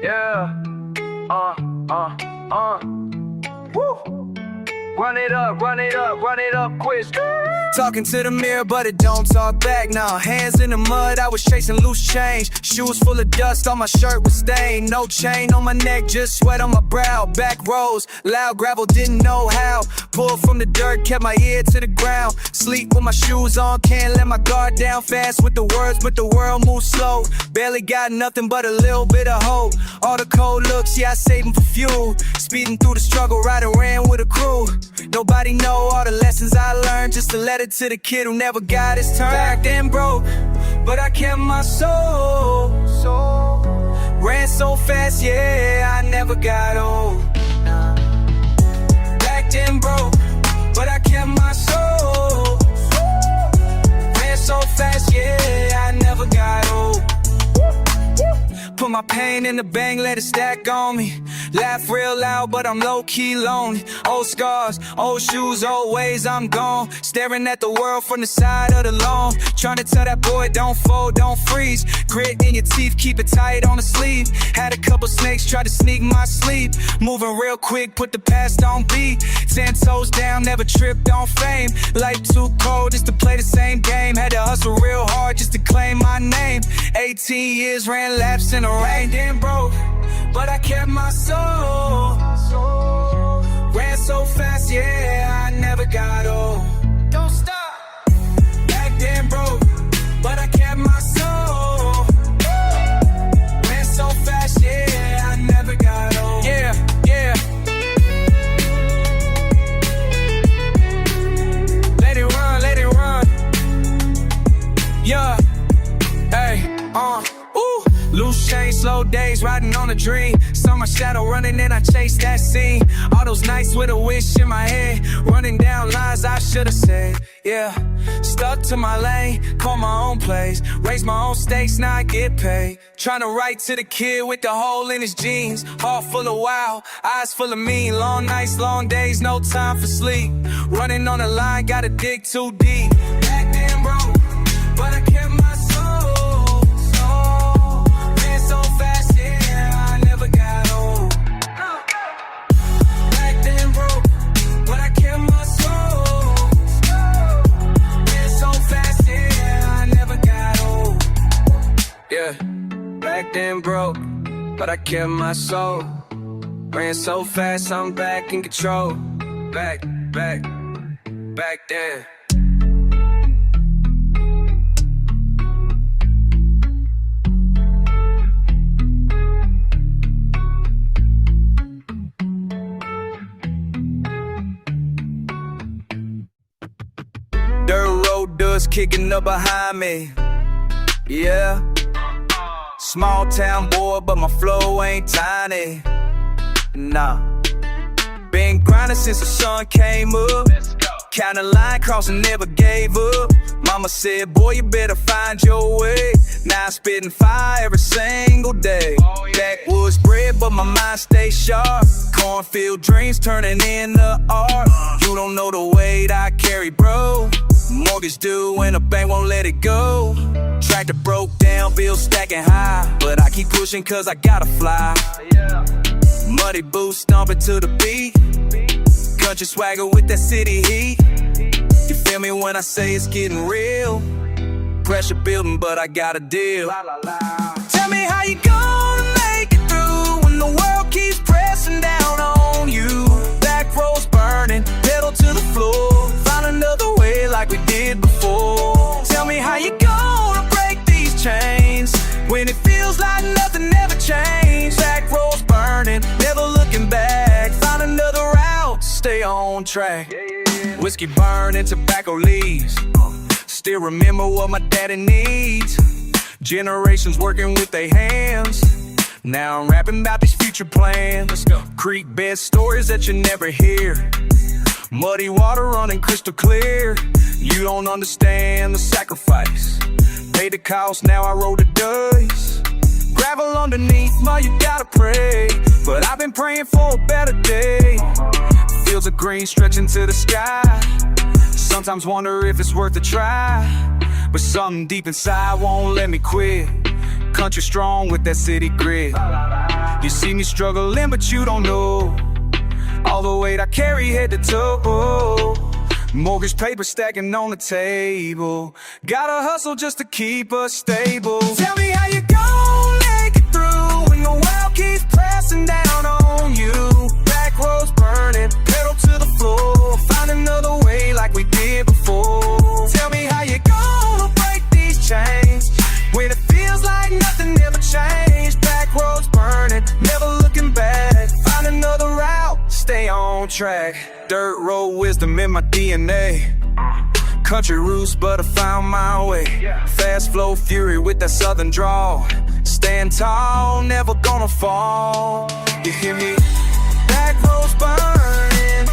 Yeah. Woo. Run it up, run it up, run it up quick. Talking to the mirror, but it don't talk back now. Hands in the mud, I was chasing loose change. Shoes full of dust, on my shirt was stained. No chain on my neck, just sweat on my brow. Back rows, loud gravel, didn't know how. Pulled from the dirt, kept my ear to the ground. Sleep with my shoes on, can't let my guard down. Fast with the words, but the world moves slow. Barely got nothing but a little bit of hope. All the cold looks, yeah, I save them for fuel. Speeding through the struggle, riding ran with a crew. Nobody know all the lessons I learned, just a letter to the kid who never got his turn. Back then broke, but I kept my soul. Ran so fast, yeah, I never got old. Back then broke, but I kept my soul. Ran so fast, yeah, I never got old. Put my pain in the bank, let it stack on me. Laugh real loud, but I'm low-key lonely. Old scars, old shoes, old ways, I'm gone. Staring at the world from the side of the lawn. Trying to tell that boy, don't fold, don't freeze. Grit in your teeth, keep it tight on the sleeve. Had a couple snakes try to sneak my sleep. Moving real quick, put the past on beat. 10 toes down, never tripped on fame. Life too cold just to play the same game. Had to hustle real hard just to claim my name. 18 years, ran laps in the rain. Then broke, but I kept my soul. Ran so fast, yeah, I never got old. Don't stop. Back then broke, but I kept my soul. Ran so fast, yeah, I never got old. Yeah, yeah. Let it run, let it run. Yeah. Hey, ooh. Loose change, slow days, riding on a dream. Saw my shadow running and I chased that scene. All those nights with a wish in my head, running down lines I should've said. Yeah, stuck to my lane, call my own place. Raise my own stakes, now I get paid. Trying to write to the kid with the hole in his jeans. Heart full of wow, eyes full of mean. Long nights, long days, no time for sleep. Running on the line, gotta dig too deep. Back then broke, but I kept my soul. Yeah, back then broke, but I kept my soul. Ran so fast, I'm back in control. Back then. Dirt road dust kicking up behind me. Yeah. Small town boy, but my flow ain't tiny. Nah. Been grinding since the sun came up. Counting line crossing, never gave up. Mama said, boy, you better find your way. Now I'm spitting fire every single day. Backwoods bred, but my mind stays sharp. Cornfield dreams turning into art. You don't know the weight I carry, bro. Mortgage due and the bank won't let it go. Tractor broke down, bills stacking high, but I keep pushing cause I gotta fly. Muddy boots stomping to the beat. Country swagger with that city heat. You feel me when I say it's getting real? Pressure building, but I got a deal. Tell me how you gonna make it through when the world keeps pressing down on you. Back roads burning, pedal to the floor. Find another way like we did before. Tell me how you gonna break these chains when it feels like nothing ever changed. Back roads burning, never looking back. Find another route, stay on track. Whiskey burning, tobacco leaves. Still remember what my daddy needs. Generations working with their hands. Now I'm rapping about these future plans. Let's go. Creek bed stories that you never hear. Muddy water running crystal clear. You don't understand the sacrifice. Paid the cost, now I roll the dice. Gravel underneath, but you gotta pray. But I've been praying for a better day. Fields of green stretching to the sky. Sometimes wonder if it's worth a try. But something deep inside won't let me quit. Country strong with that city grit. You see me struggling, but you don't know all the weight I carry head to toe. Mortgage paper stacking on the table. Gotta hustle just to keep us stable. Tell me how you gon' make it through when the world keeps pressing down on you. Back roads burning, pedal to the floor. Find another way like we did before. Tell me how you gonna break these chains when it feels like nothing ever changed. Back roads burning, never looking back. Find another route, stay on track. Dirt road wisdom in my DNA. Country roots, but I found my way. Fast flow fury with that southern drawl. Stand tall, never gonna fall. You hear me? Back roads burning,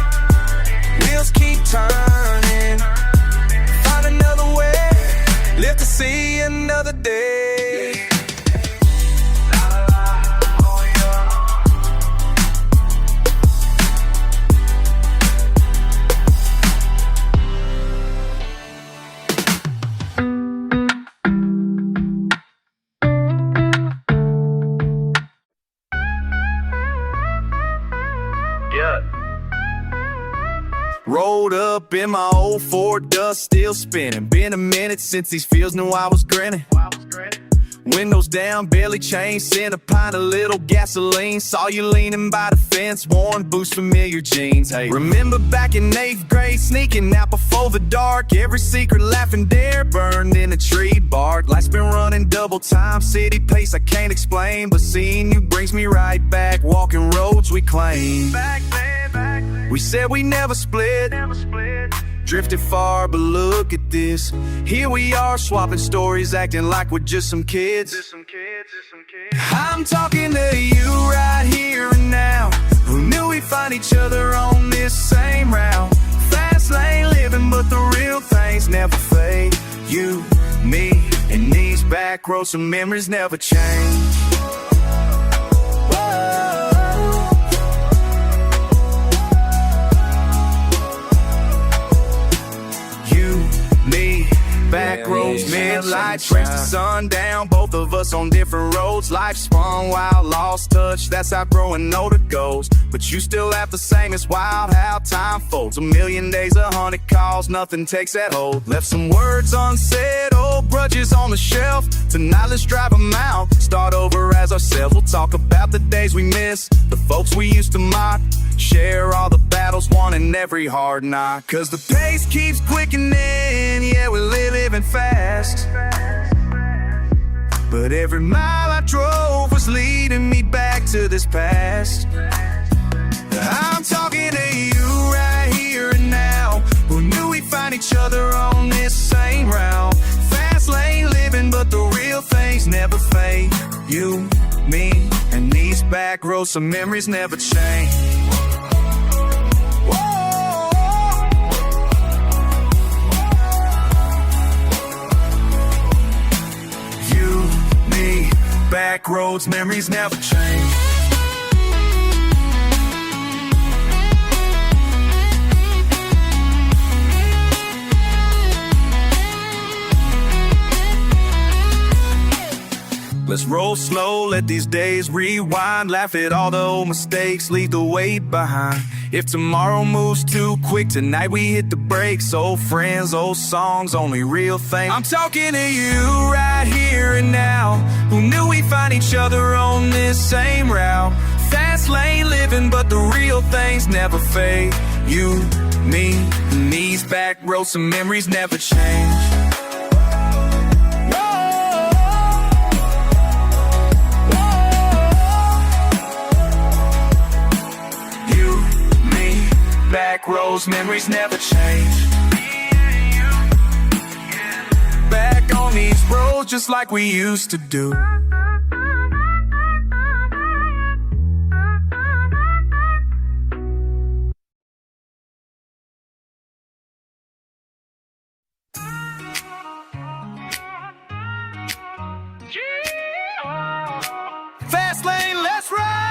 wheels keep turning. Find another way, live to see another day. Rolled up in my old Ford, dust still spinning. Been a minute since these fields knew I was grinning. Windows down, barely changed, sent a pint of little gasoline. Saw you leaning by the fence, worn boots, familiar jeans. Hey, remember back in 8th grade, sneaking out before the dark. Every secret laughing dare burned in a tree bark. Life's been running double time, city pace I can't explain, but seeing you brings me right back, walking roads we claim. We said we never split. Drifted far, but look at this. Here we are, swapping stories, acting like we're just some kids. I'm talking to you right here and now. Who knew we'd find each other on this same route? Fast lane living, but the real things never fade. You, me, and these back roads, some memories never change. Back roads, midlight, breaks the sun down. Both of us on different roads. Life spun wild, lost touch. That's how growing older goes. But you still have the same. It's wild how time folds. 1,000,000 days, 100 calls, nothing takes that hold. Left some words unsaid, old grudges on the shelf. Tonight let's drive them out, start over as ourselves. We'll talk about the days we miss, the folks we used to mock. Share all the battles won in every hard knock. Cause the pace keeps quickening, yeah, we're living fast. But every mile I drove was leading me back to this past. I'm talking to you right here and now. Who knew we'd find each other on this same route? Fast lane living, but the real things never fade. You, me, and these back roads, some memories never change. Back roads, memories never change. Let's roll slow, let these days rewind. Laugh at all the old mistakes, leave the weight behind. If tomorrow moves too quick, tonight we hit the brakes. Old friends, old songs, only real things. I'm talking to you right here and now. Who knew we'd find each other on this same route? Fast lane living, but the real things never fade. You, me, and these back roads, some memories never change. Back roads, memories never change. Back on these roads just like we used to do. Fast lane, let's ride.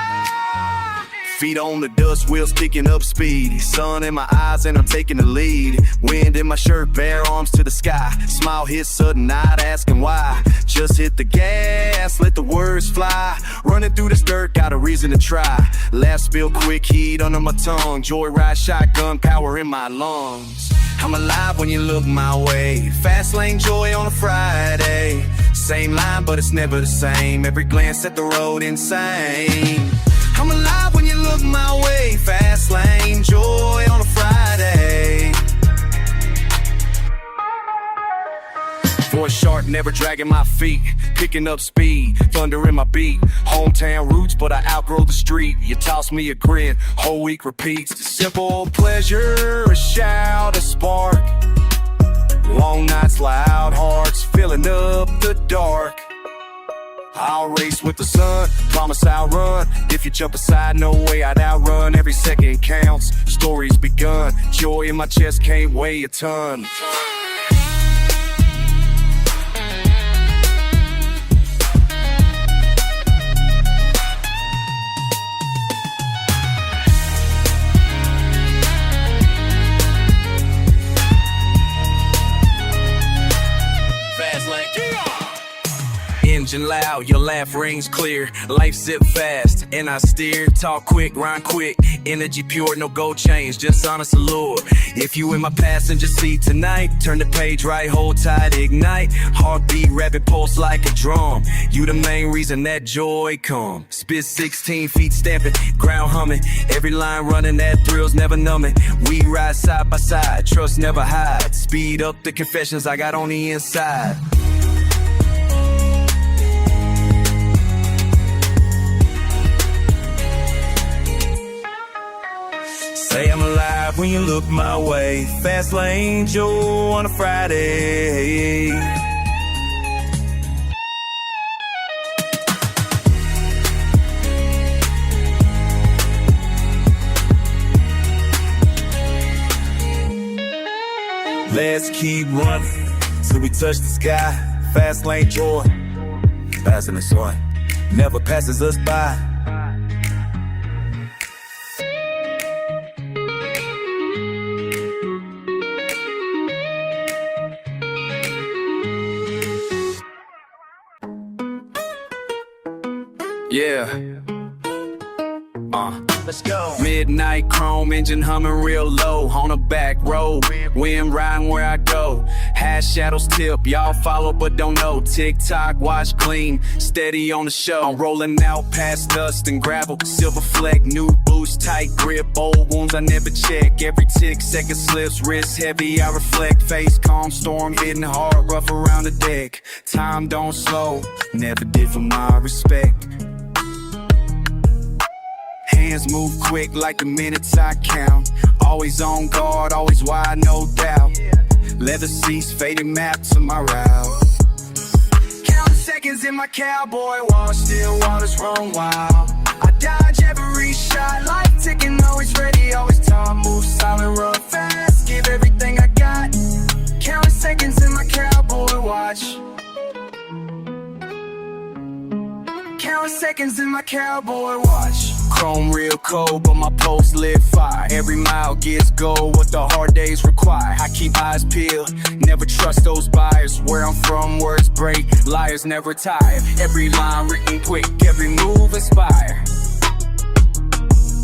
Feet on the dust, wheels picking up speed. Sun in my eyes and I'm taking the lead. Wind in my shirt, bare arms to the sky. Smile hits sudden, not asking why. Just hit the gas, let the words fly. Running through this dirt, got a reason to try. Laugh, spill quick, heat under my tongue. Joyride, shotgun, power in my lungs. I'm alive when you look my way. Fast lane joy on a Friday. Same line, but it's never the same. Every glance at the road, insane. I'm alive when you look my way. Fast lane joy on a Friday. For a shark, never dragging my feet. Picking up speed, thunder in my beat. Hometown roots, but I outgrow the street. You toss me a grin, whole week repeats. Simple pleasure, a shout, a spark. Long nights, loud hearts, filling up the dark. I'll race with the sun, promise I'll run. If you jump aside, no way I'd outrun. Every second counts, story's begun. Joy in my chest, can't weigh a ton. Engine loud, your laugh rings clear. Life zip fast, and I steer. Talk quick, rhyme quick. Energy pure, no gold chains, just honest allure. If you in my passenger seat tonight, turn the page right, hold tight, ignite. Heartbeat, rapid pulse like a drum. You the main reason that joy come. Spit 16 feet stamping, ground humming. Every line running, that thrills never numbing. We ride side by side, trust never hide. Speed up the confessions I got on the inside. Say I'm alive when you look my way. Fast lane Joe on a Friday. Let's keep running till we touch the sky. Fast lane joy, passing the soil, never passes us by. Yeah. Let's go. Midnight chrome engine humming real low on a back road. Wind riding where I go. Hash shadows tip, y'all follow but don't know. TikTok, watch clean, steady on the show. I'm rolling out past dust and gravel. Silver fleck, new boost, tight grip. Old wounds I never check. Every tick, second slips, wrist heavy. I reflect, face calm, storm hitting hard, rough around the deck. Time don't slow, never did for my respect. Hands move quick like the minutes I count. Always on guard, always wide, no doubt. Leather seats, faded map to my route. Count seconds in my cowboy watch, still waters run wild. I dodge every shot, life ticking, always ready, always time, move silent, run fast, give everything I got. Counting seconds in my cowboy watch. Counting seconds in my cowboy watch. Chrome real cold, but my pulse lit fire. Every mile gets gold, what the hard days require. I keep eyes peeled, never trust those buyers. Where I'm from, words break, liars never tire. Every line written quick, every move inspire.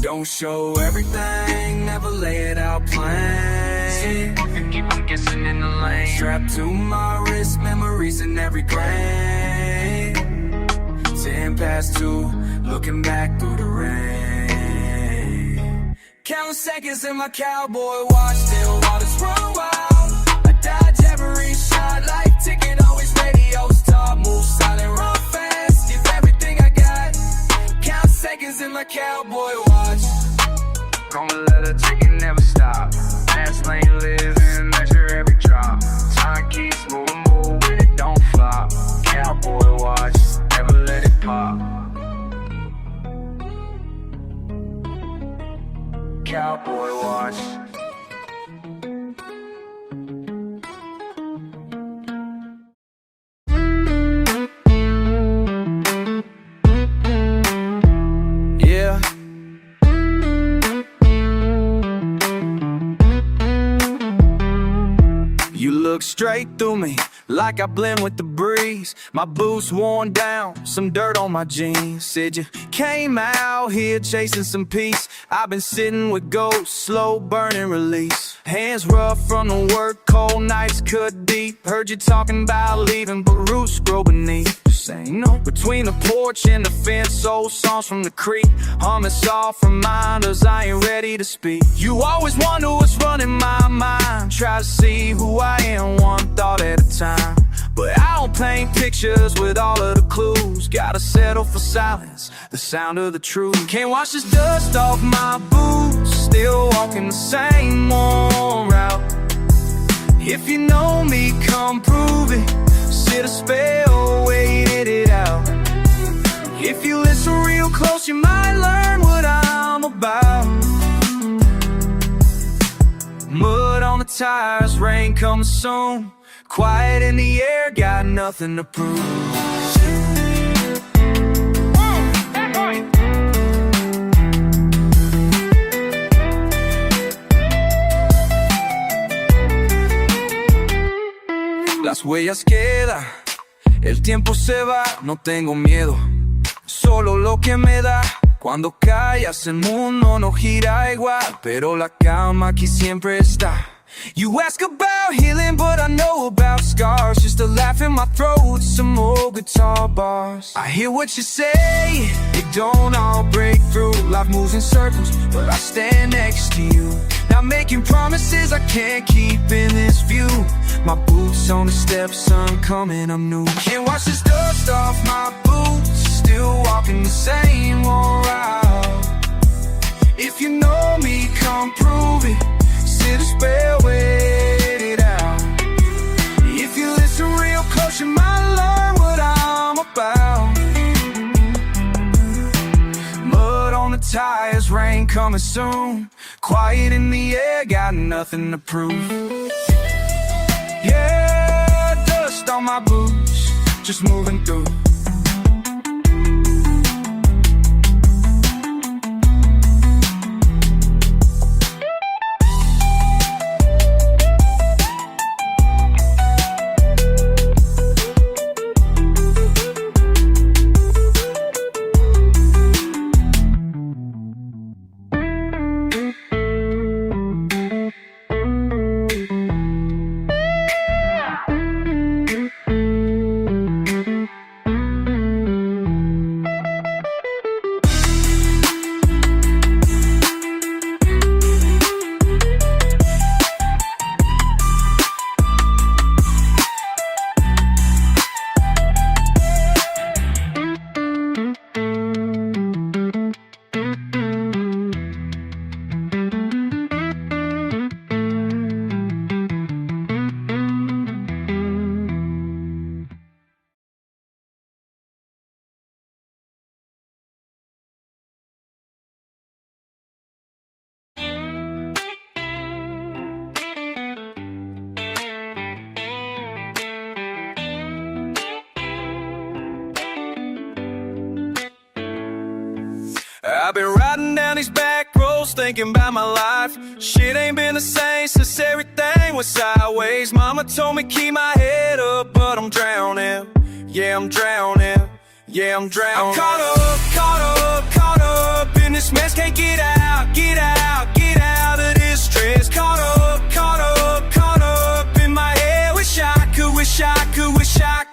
Don't show everything, never lay it out plain. Keep on guessing in the lane. Strapped to my wrist, memories in every grain. 10 past 2, looking back through the rain. Counting seconds in my cowboy watch, still waters run wild. I dodge every shot, life ticking, always radio stop. Move silent, run fast, give everything I got. Count seconds in my cowboy watch. Gonna let it tick and never stop. Fast lane living, measure every drop. Time keeps moving, when it don't flop. Cowboy watch, never let it pop. Cowboy watch. Yeah. look straight through me, like I blend with the breeze. My boots worn down, some dirt on my jeans. Said you came out here chasing some peace. I've been sitting with ghosts, slow burning release. Hands rough from the work, cold nights cut deep. Heard you talking about leaving, but roots grow beneath. Saying no. Between the porch and the fence, old songs from the creek. Humming soft reminders, I ain't ready to speak. You always wonder what's running my mind. Try to see who I am, one thought at a time. But I don't paint pictures with all of the clues. Gotta settle for silence, the sound of the truth. Can't wash this dust off my boots, still walking the same old route. If you know me, come prove it. Sit a spell, waited it out. If you listen real close, you might learn what I'm about. Mud on the tires, rain coming soon. Quiet in the air, got nothing to prove. Las huellas quedan, el tiempo se va, no tengo miedo, solo lo que me da. Cuando callas el mundo no gira igual, pero la calma aquí siempre está. You ask about healing, but I know about scars. Just a laugh in my throat, some more guitar bars. I hear what you say, it don't all break through. Life moves in circles, but I stand next to you. Not making promises I can't keep in this view. My boots on the steps, sun coming, I'm new. Can't wash this dust off my boots, still walking the same old route. If you know me, come prove it. Sit a spell, wait it out. If you listen real close, you might learn what I'm about. Mud on the tires, rain coming soon. Quiet in the air, got nothing to prove. Yeah, dust on my boots, just moving through. I've been riding down these back roads thinking about my life. Shit ain't been the same since everything was sideways. Mama told me keep my head up, but I'm drowning. Yeah, I'm drowning. Yeah, I'm drowning. I'm caught up in this mess. Can't get out of this stress. Caught up in my head. Wish I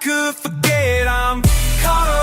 could forget. I'm caught up.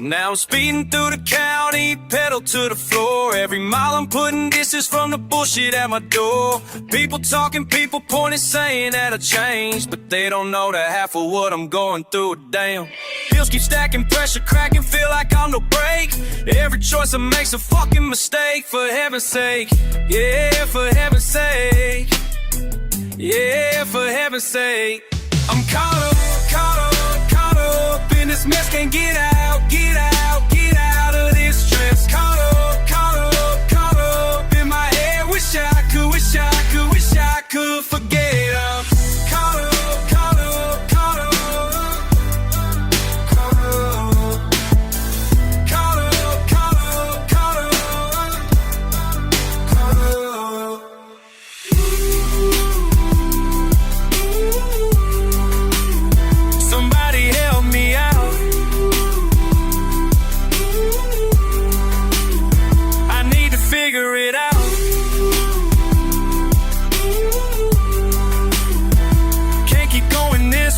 Now I'm speeding through the county, pedal to the floor. Every mile I'm putting distance from the bullshit at my door. People talking, people pointing, saying that I changed, but they don't know the half of what I'm going through. Damn, bills keep stacking, pressure cracking, feel like I'm no break. Every choice I make's a fucking mistake. For heaven's sake, yeah, for heaven's sake, yeah, for heaven's sake. I'm caught up in this mess. Can't get out of this stress. Caught up in my head. Wish I could forget. I'm caught up.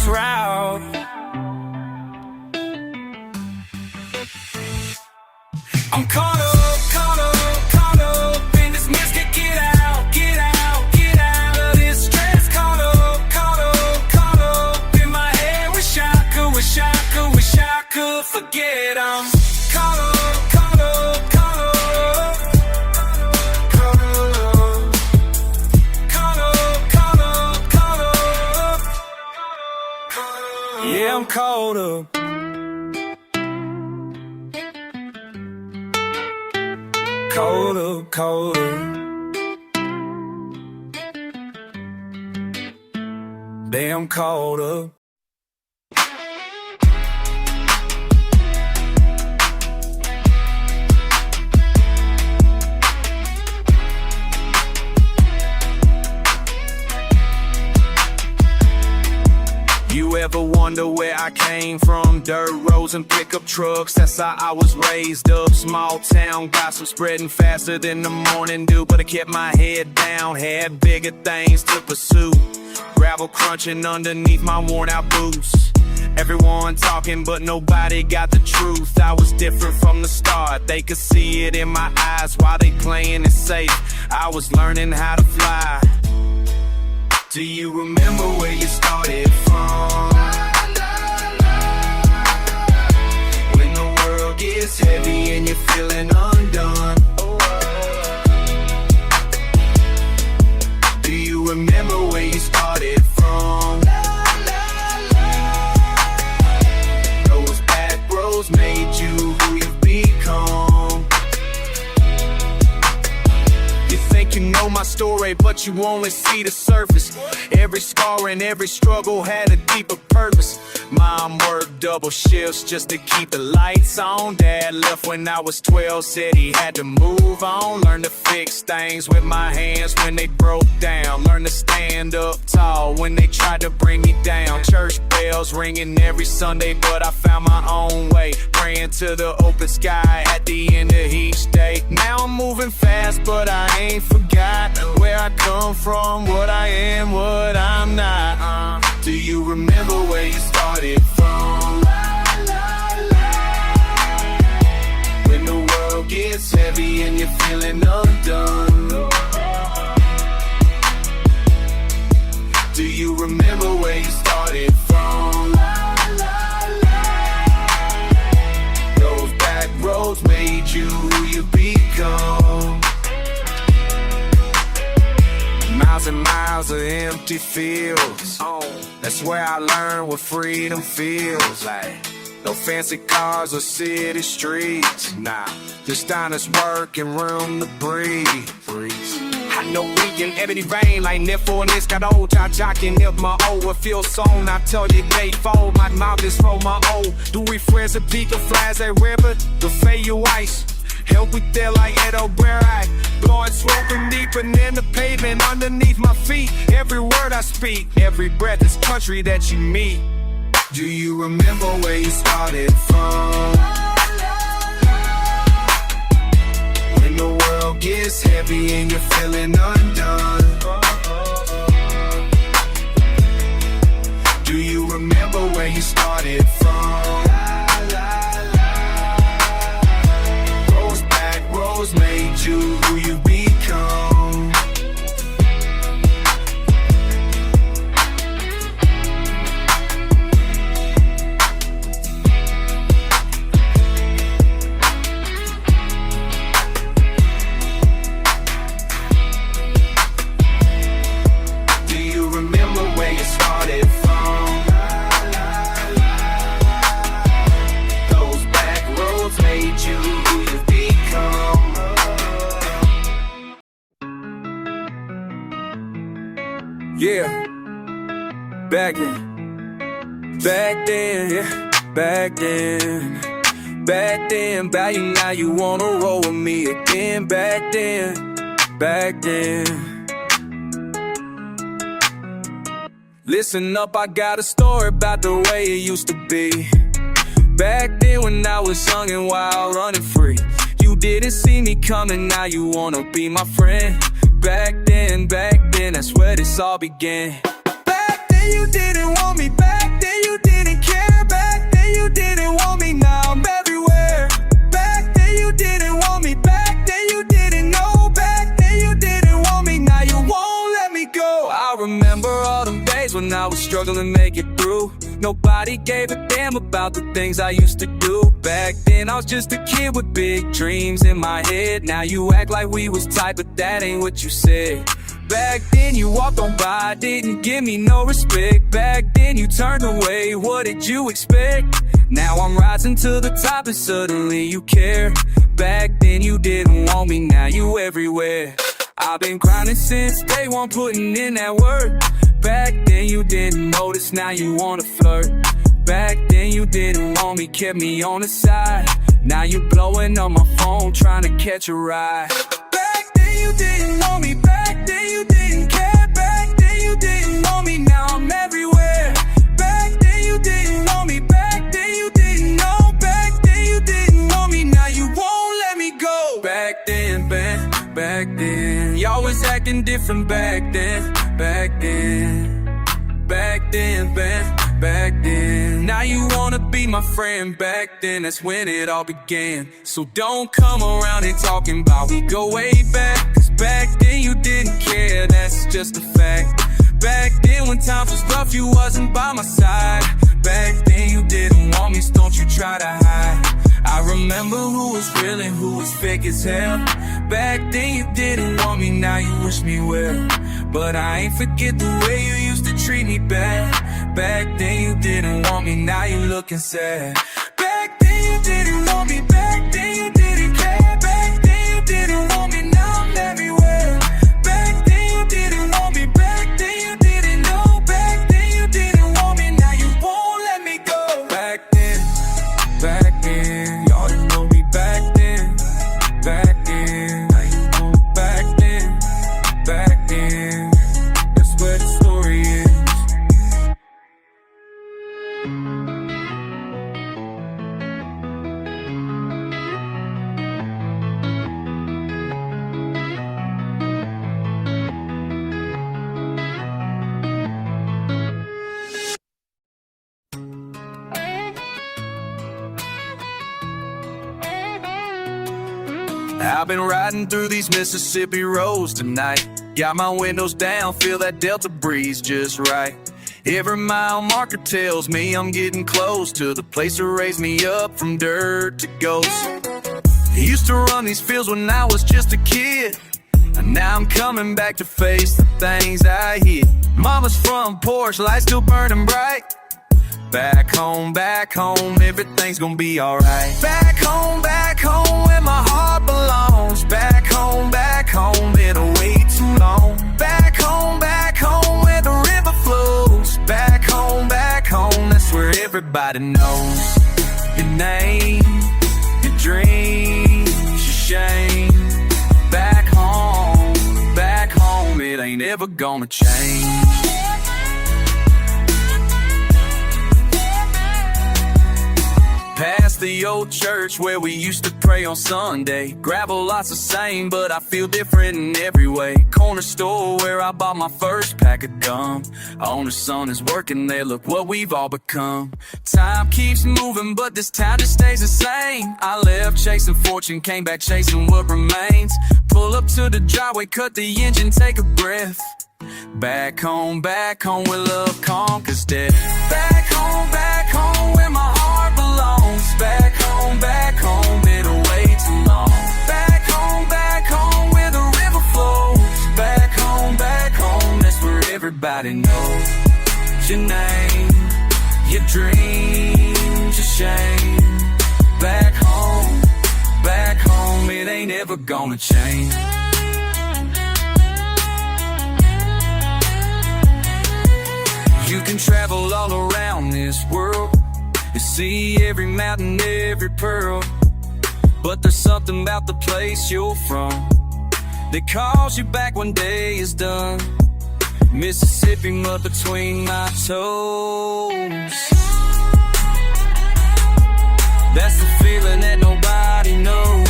this route. I'm caught up in this mess. Get out of this stress. Caught up in my head. Wish I could forget. I'm caught up. Yeah, I'm caught up. Caught up. Damn caught up. You ever wonder where I came from? Dirt roads and pickup trucks, that's how I was raised up. Small town gossip spreading faster than the morning dew, but I kept my head down, had bigger things to pursue. Gravel crunching underneath my worn out boots. Everyone talking but nobody got the truth. I was different from the start, they could see it in my eyes. While they playing it safe, I was learning how to fly. Do you remember where you started from? When the world gets heavy and you're feeling undone. Do you remember where you started from? Those back roads made you who you've become. You think you know my story, but you only see the surface. Every scar and every struggle had a deeper purpose. Mom worked double shifts just to keep the lights on. Dad left when I was 12, said he had to move on. Learned to fix things with my hands when they broke down. Learned to stand up tall when they tried to bring me down. Church bells ringing every Sunday, but I found my own way. Praying to the open sky at the end of each day. Now I'm moving fast, but I ain't forgot where I come from, what I am, what I'm not. Do you remember where you started from? When the world gets heavy and you're feeling undone. Do you remember where you started from? Those back roads made you who you become. Miles and miles of empty fields. That's where I learned what freedom feels like. No fancy cars or city streets. Nah, just honest work and room to breathe. I know we in ebony rain like Nifo and this got old. Jocking if my old will feel song. I tell you, gate fold. My mouth is for my old. Do we friends a peak of flies at river? The Fayu ice. Help with there like Ed O'Brien. Blowing smoke and deep and in the pavement underneath my feet. Every word I speak, every breath is country that you meet. Do you remember where you started from? When the world gets heavy and you're feeling undone. Do you remember where you started from? Made you who you become. Do you remember where you started from? Those back roads made you who you become. Yeah, back then, yeah, back then, back you now you wanna roll with me again, back then. Listen up, I got a story about the way it used to be. Back then when I was young and wild, running free. You didn't see me coming, now you wanna be my friend. Back then, that's where this all began. Back then you didn't want me back. you didn't care. Back then you didn't want me, now I'm everywhere. Back then you didn't want me, back then you didn't know. Back then you didn't want me, now you won't let me go. I remember all them days when I was struggling to make it through. Nobody gave a damn about the things I used to do. Back then I was just a kid with big dreams in my head. Now you act like we was tight, but that ain't what you said. Back then you walked on by, didn't give me no respect. Back then you turned away, what did you expect? Now I'm rising to the top and suddenly you care. Back then you didn't want me, now you everywhere. I've been grinding since day one, putting in that work. Back then you didn't notice, now you wanna flirt. Back then you didn't want me, kept me on the side. Now you blowing on my phone, trying to catch a ride. Back then you didn't want me, back then you didn't care. Back then you didn't want me, now I'm everywhere. Back then you didn't want me, back then you didn't know. Back then you didn't want me, now you won't let me go. Back then, back then, y'all was acting different back then. Back then, back then, back then. Now you wanna be my friend. Back then, that's when it all began. So don't come around and talking about we go way back. Cause back then you didn't care, that's just a fact. Back then when times was rough, you wasn't by my side. Back then you didn't want me, so don't you try to hide. I remember who was real and who was fake as hell. Back then you didn't want me, now you wish me well. But I ain't forget the way you used to treat me bad. Back then you didn't want me, now you looking sad. Back then you didn't want me, back then you didn't care. Back then you didn't want me, now I'm everywhere. Back then you didn't want me, back then you didn't know. Back then you didn't want me, now you won't let me go. Back then, y'all didn't know me back then. Back then, now you know back then. Back then, that's where the story is. I've been riding through these Mississippi roads tonight. Got my windows down, feel that Delta breeze just right. Every mile marker tells me I'm getting close to the place that raised me up from dirt to ghost. I used to run these fields when I was just a kid, and now I'm coming back to face the things I hid. Mama's front porch light still burning bright. Back home, everything's gonna be alright. Back home, where my heart belongs. Back home, been away too long. Back home, where the river flows. Back home, that's where everybody knows your name, your dreams, your shame. Back home, it ain't ever gonna change. Past the old church where we used to pray on Sunday. Gravel lots the same, but I feel different in every way. Corner store where I bought my first pack of gum. Owner's son is working there, look what we've all become. Time keeps moving, but this town just stays the same. I left chasing fortune, came back chasing what remains. Pull up to the driveway, cut the engine, take a breath. Back home, where love conquers death. Back home, where my heart belongs. Back home, been away too long. Back home, where the river flows. Back home, that's where everybody knows your name, your dreams, your shame. Back home, it ain't ever gonna change. You can travel all around this world and see every mountain, every pearl, but there's something about the place you're from that calls you back when day is done. Mississippi mud between my toes. That's the feeling that nobody knows.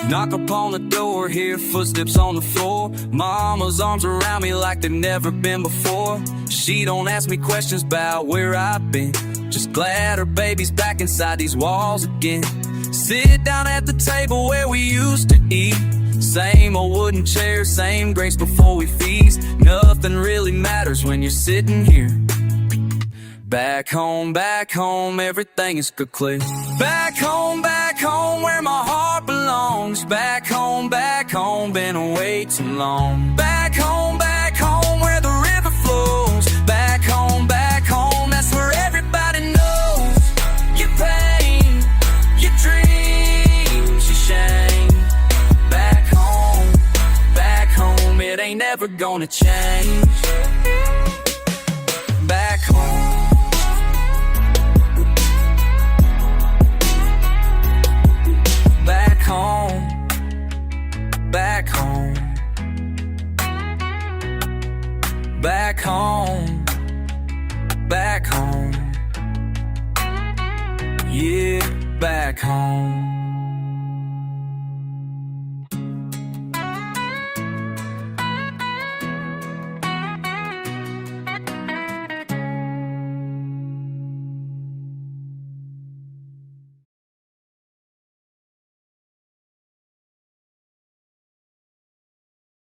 Knock upon the door, hear footsteps on the floor. Mama's arms around me like they've never been before. She don't ask me questions about where I've been, just glad her baby's back inside these walls again. Sit down at the table where we used to eat. Same old wooden chairs, same grace before we feast. Nothing really matters when you're sitting here. Back home, everything is good clear. Back home, where my heart belongs. Back home, been away too long. Back home, where the river flows. Back home, that's where everybody knows your pain, your dreams, your shame. Back home, it ain't never gonna change. Back home. Back home, back home, back home, back home, yeah, back home.